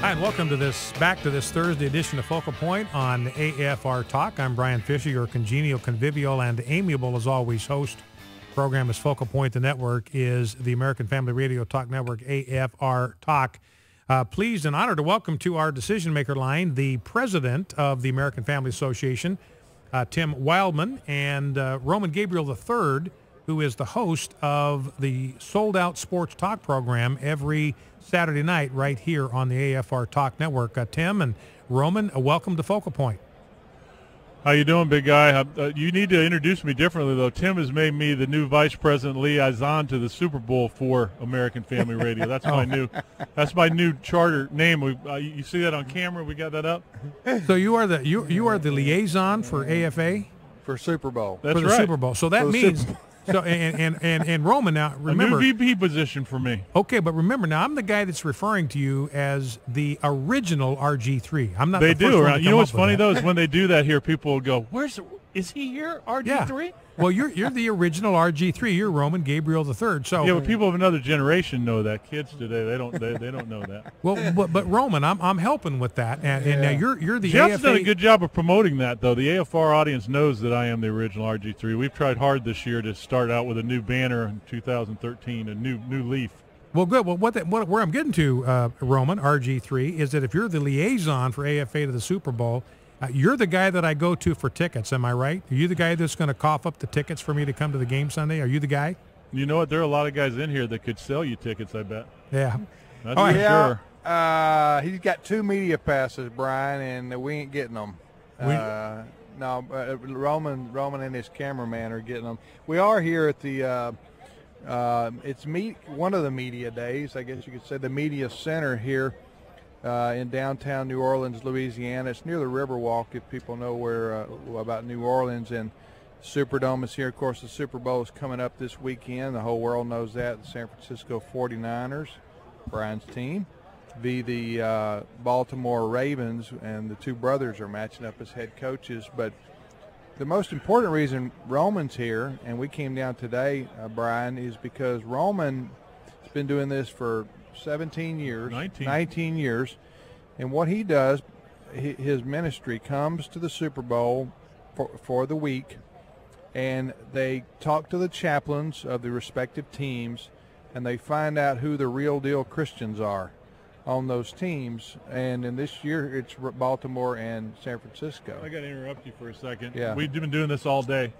Hi, and welcome to back to this Thursday edition of Focal Point on AFR Talk. I'm Brian Fisher, your congenial, convivial, and amiable, as always, host. The program is Focal Point. The network is the American Family Radio Talk Network, AFR Talk. Pleased and honored to welcome to our decision maker line the president of the American Family Association, Tim Wildmon, and Roman Gabriel III, who is the host of the Sold Out Sports Talk program every Saturday night right here on the AFR Talk Network. Tim and Roman, welcome to Focal Point. How you doing, big guy? You need to introduce me differently, though. Tim has made me the new vice president liaison to the SuperBowl for American Family Radio. That's my new charter name. You see that on camera? We got that up. So you are the liaison for AFA for SuperBowl. That's for the right. Super Bowl. So that means. So and Roman, now remember, a new VP position for me. Okay, but remember now, I'm the guy that's referring to you as the original RG3. I'm not. They the first do. one to You know come what's up with funny that. though is when they do that here, people will go, "Is he here, RG3?" Yeah. Well, you're the original RG3. You're Roman Gabriel III. So yeah, but people of another generation know that. Kids today, they don't know that. Well, but Roman, I'm helping with that, and now you're the Jeff's AFA. done a good job of promoting that, though. The AFR audience knows that I am the original RG3. We've tried hard this year to start out with a new banner in 2013, a new leaf. Well, good. Well, where I'm getting to, Roman, RG3, is that if you're the liaison for AFA to the Super Bowl, you're the guy that I go to for tickets. Am I right? Are you the guy that's going to cough up the tickets for me to come to the game Sunday? Are you the guy? You know what? There are a lot of guys in here that could sell you tickets, I bet. Yeah. That's All right. for sure. He's got 2 media passes, Brian, and we ain't getting them. No, Roman and his cameraman are getting them. We are here at the one of the media days, I guess you could say, the media center here in downtown New Orleans, Louisiana. It's near the Riverwalk, if people know where about New Orleans. And Superdome is here. Of course, the Super Bowl is coming up this weekend. The whole world knows that. The San Francisco 49ers, Brian's team, the Baltimore Ravens, and the two brothers are matching up as head coaches. But the most important reason Roman's here, and we came down today, Brian, is because Roman has been doing this for 17 years, 19 years, and what he does, his ministry comes to the Super Bowl for the week, and they talk to the chaplains of the respective teams, and they find out who the real deal Christians are on those teams. And in this year, it's Baltimore and San Francisco. I got to interrupt you for a second. Yeah. We've been doing this all day.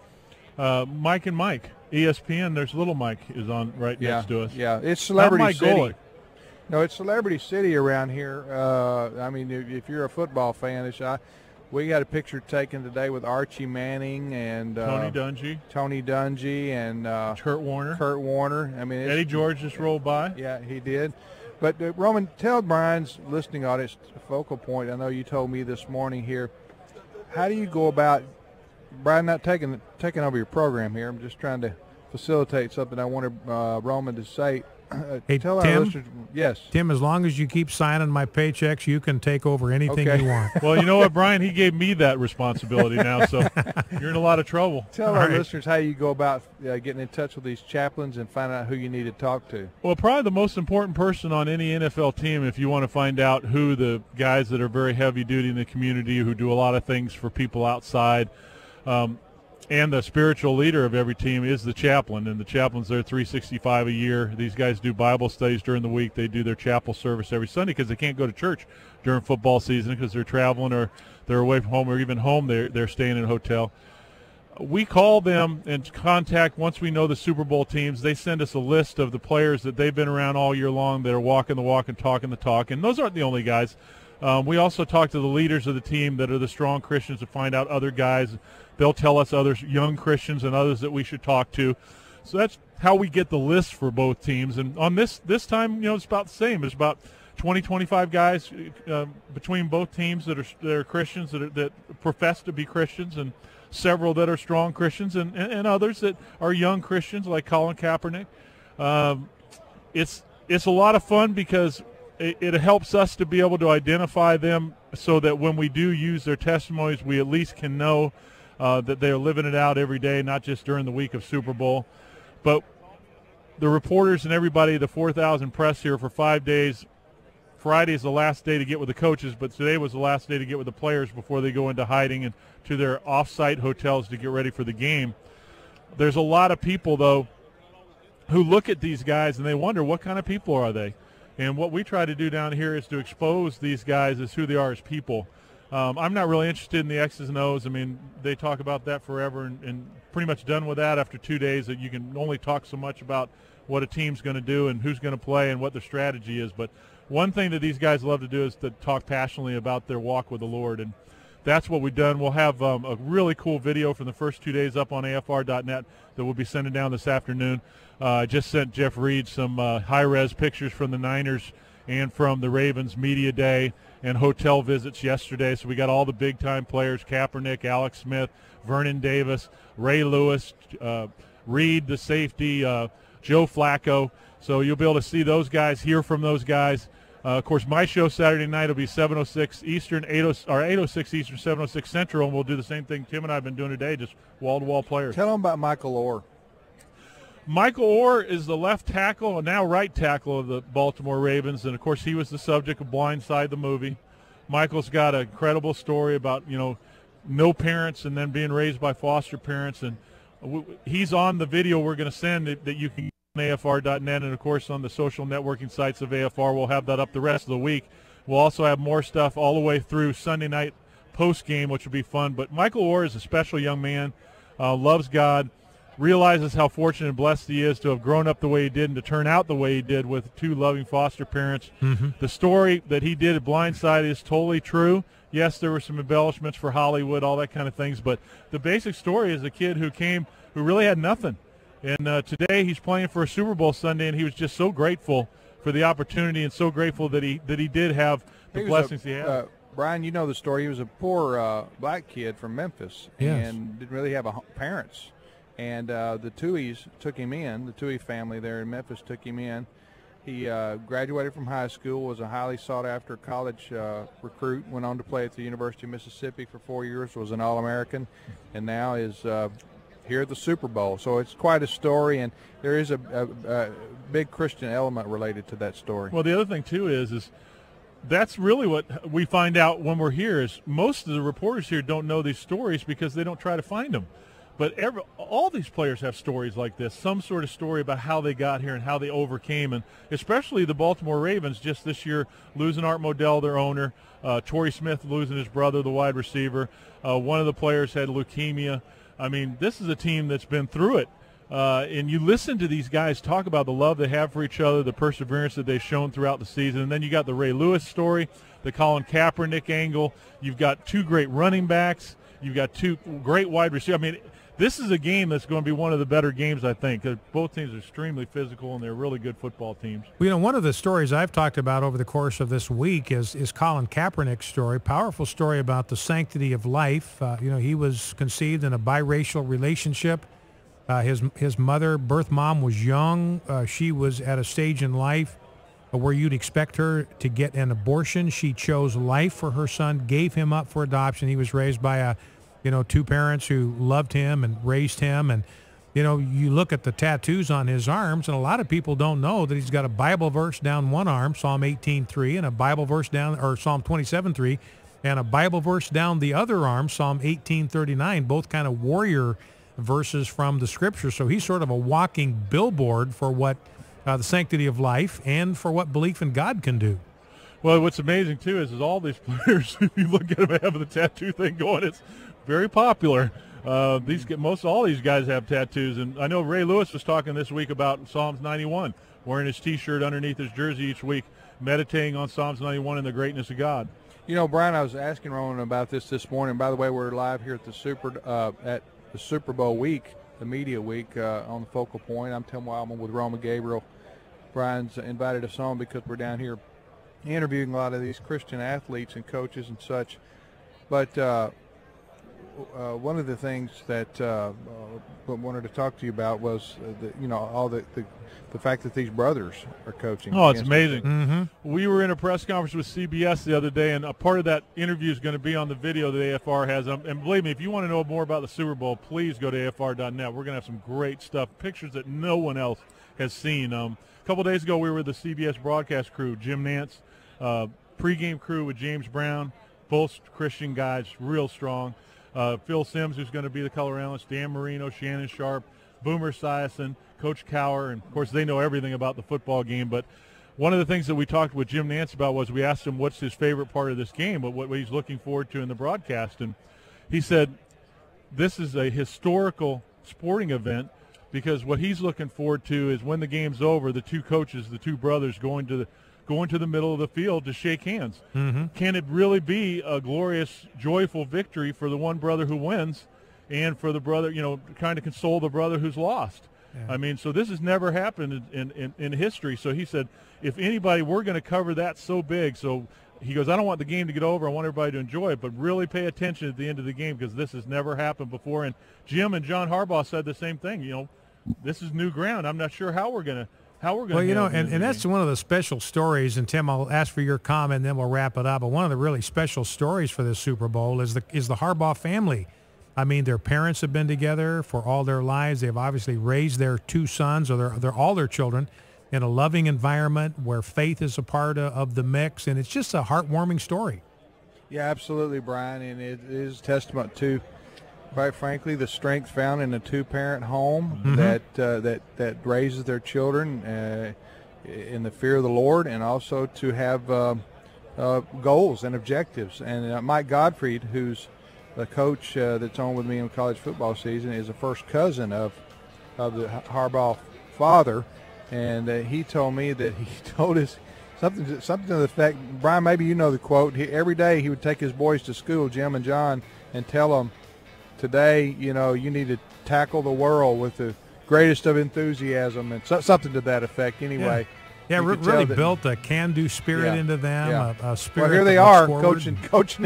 Mike and Mike, ESPN, there's little Mike is on next to us. Yeah, it's Celebrity Not Mike City. Golick. No, it's Celebrity City around here. I mean, if you're a football fan, we got a picture taken today with Archie Manning and Tony Dungy and Kurt Warner. I mean, Eddie George just rolled by. Yeah, he did. But Roman, tell Brian's listening audience, Focal Point, I know you told me this morning here, how do you go about, Brian, not taking over your program here, I'm just trying to facilitate something I wanted Roman to say. Hey, tell our Tim? listeners, yes. Tim, as long as you keep signing my paychecks, you can take over anything you want. Well, you know what, Brian? He gave me that responsibility now, so you're in a lot of trouble. Tell our listeners how you go about getting in touch with these chaplains and find out who you need to talk to. Well, probably the most important person on any NFL team, if you want to find out who the guys that are very heavy duty in the community, who do a lot of things for people outside, and the spiritual leader of every team is the chaplain, and the chaplain's there 365 a year. These guys do Bible studies during the week. They do their chapel service every Sunday because they can't go to church during football season because they're traveling or they're away from home, or even home they're staying in a hotel. We call them and contact once we know the Super Bowl teams. They send us a list of the players that they've been around all year long that are walking the walk and talking the talk, and those aren't the only guys. We also talk to the leaders of the team that are the strong Christians to find out other guys. They'll tell us other young Christians and others that we should talk to. So that's how we get the list for both teams. And on this time, it's about the same. It's about 20, 25 guys between both teams that are Christians, that profess to be Christians, and several that are strong Christians, and others that are young Christians like Colin Kaepernick. It's a lot of fun because it helps us to be able to identify them so that when we do use their testimonies, we at least can know that they're living it out every day, not just during the week of Super Bowl. But the reporters and everybody, the 4,000 press here for 5 days, Friday is the last day to get with the coaches, but today was the last day to get with the players before they go into hiding and to their off-site hotels to get ready for the game. There's a lot of people, though, who look at these guys and they wonder what kind of people are they. And what we try to do down here is to expose these guys as who they are as people. I'm not really interested in the X's and O's. I mean, they talk about that forever and pretty much done with that after 2 days, that you can only talk so much about what a team's going to do and who's going to play and what their strategy is. But one thing that these guys love to do is to talk passionately about their walk with the Lord, and that's what we've done. We'll have a really cool video from the first 2 days up on AFR.net that we'll be sending down this afternoon. I just sent Jeff Reed some high-res pictures from the Niners and from the Ravens Media Day and hotel visits yesterday. So we got all the big-time players, Kaepernick, Alex Smith, Vernon Davis, Ray Lewis, Reed, the safety, Joe Flacco. So you'll be able to see those guys, hear from those guys. Of course, my show Saturday night will be 7:06 Eastern, 8:06 Eastern, 7:06 Central, and we'll do the same thing Tim and I have been doing today, just wall-to-wall players. Tell them about Michael Orr. Michael Orr is the left tackle and now right tackle of the Baltimore Ravens, and, of course, he was the subject of Blindside, the movie. Michael's got an incredible story about, no parents and then being raised by foster parents, and he's on the video we're going to send that you can get on AFR.net, and, of course, on the social networking sites of AFR. We'll have that up the rest of the week. We'll also have more stuff all the way through Sunday night post-game, which will be fun. But Michael Orr is a special young man, loves God, realizes how fortunate and blessed he is to have grown up the way he did and to turn out the way he did with two loving foster parents. Mm-hmm. The story that he did at Blindside is totally true. Yes, there were some embellishments for Hollywood, all that kind of things, but the basic story is a kid who really had nothing. And today he's playing for a Super Bowl Sunday, and he was just so grateful for the opportunity and so grateful that he did have the blessings he had. Brian, you know the story. He was a poor black kid from Memphis, yes, and didn't really have parents. And the Tuohys took him in. The Tuohy family there in Memphis took him in. He graduated from high school, was a highly sought-after college recruit, went on to play at the University of Mississippi for 4 years, was an All-American, and now is here at the Super Bowl. So it's quite a story, and there is a big Christian element related to that story. Well, the other thing, too, is that's really what we find out when we're here, is most of the reporters here don't know these stories because they don't try to find them. But all these players have stories like this, some sort of story about how they got here and how they overcame, and especially the Baltimore Ravens just this year losing Art Modell, their owner, Torrey Smith losing his brother, the wide receiver. One of the players had leukemia. I mean, this is a team that's been through it. And you listen to these guys talk about the love they have for each other, the perseverance that they've shown throughout the season. And then you got the Ray Lewis story, the Colin Kaepernick angle. You've got two great running backs. You've got two great wide receivers. I mean, this is a game that's going to be one of the better games, I think. Both teams are extremely physical, and they're really good football teams. Well, one of the stories I've talked about over the course of this week is Colin Kaepernick's story, powerful story about the sanctity of life. He was conceived in a biracial relationship. His mother, birth mom, was young. She was at a stage in life where you'd expect her to get an abortion. She chose life for her son, gave him up for adoption. He was raised by two parents who loved him and raised him. And, you look at the tattoos on his arms, and a lot of people don't know that he's got a Bible verse down one arm, Psalm 18:3, and a Bible verse down, or Psalm 27:3, and a Bible verse down the other arm, Psalm 18:39, both kind of warrior verses from the Scripture. So he's sort of a walking billboard for what the sanctity of life and for what belief in God can do. Well, what's amazing, too, is all these players, if you look at them having the tattoo thing going, it's very popular. All these guys have tattoos, and I know Ray Lewis was talking this week about Psalms 91, wearing his T-shirt underneath his jersey each week, meditating on Psalms 91 and the greatness of God. Brian, I was asking Ronan about this morning. By the way, we're live here at the Super Bowl week, the media week on the Focal Point. I'm Tim Wildmon with Roman Gabriel. Brian's invited us on because we're down here interviewing a lot of these Christian athletes and coaches and such. But one of the things that I wanted to talk to you about was the fact that these brothers are coaching. Oh, it's amazing. Mm-hmm. We were in a press conference with CBS the other day, and a part of that interview is going to be on the video that AFR has. And believe me, if you want to know more about the Super Bowl, please go to AFR.net. We're going to have some great stuff, pictures that no one else has seen. A couple days ago, we were with the CBS broadcast crew, Jim Nantz, Pre-game crew with James Brown, both Christian guys, real strong. Phil Sims, who's going to be the color analyst, Dan Marino, Shannon Sharp, Boomer Esiason, Coach Cower, and, of course, they know everything about the football game. But one of the things that we talked with Jim Nantz about was we asked him what's his favorite part of this game, what he's looking forward to in the broadcast. And he said this is a historical sporting event because what he's looking forward to is when the game's over, the two coaches, the two brothers going to the middle of the field to shake hands. Mm-hmm. Can it really be a glorious, joyful victory for the one brother who wins and for the brother, trying to console the brother who's lost? Yeah. I mean, so this has never happened in history. So he said, if anybody, we're going to cover that so big. So he goes, I don't want the game to get over. I want everybody to enjoy it, but really pay attention at the end of the game because this has never happened before. And Jim and John Harbaugh said the same thing. This is new ground. I'm not sure how we're going to Well, and that's one of the special stories, and Tim, I'll ask for your comment, and then we'll wrap it up. But one of the really special stories for this Super Bowl is the Harbaugh family. I mean, their parents have been together for all their lives. They've obviously raised their two sons, or all their children, in a loving environment where faith is a part of the mix, and it's just a heartwarming story. Yeah, absolutely, Brian, and it is testament to, quite frankly, the strength found in a two-parent home that raises their children in the fear of the Lord, and also to have goals and objectives. And Mike Gottfried, who's the coach that's on with me in college football season, is a first cousin of the Harbaugh father, and he told me that he told us something to the effect, Brian, maybe you know the quote. Every day he would take his boys to school, Jim and John, and tell them, today, you need to tackle the world with the greatest of enthusiasm, and something to that effect. Anyway, yeah, really built a can-do spirit into them. Yeah. A spirit. Well, here they are, coaching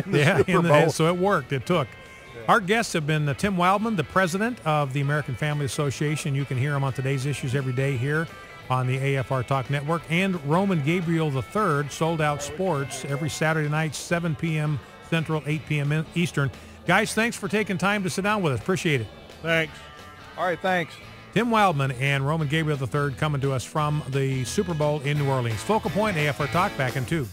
in the Super Bowl. So it worked. It took. Yeah. Our guests have been Tim Wildmon, the president of the American Family Association. You can hear him on Today's Issues every day here on the AFR Talk Network, and Roman Gabriel III, Sold Out Sports, every Saturday night, 7 p.m. Central, 8 p.m. Eastern. Guys, thanks for taking time to sit down with us. Appreciate it. Thanks. All right, thanks. Tim Wildmon and Roman Gabriel III coming to us from the Super Bowl in New Orleans. Focal Point, AFR Talk, back in 2.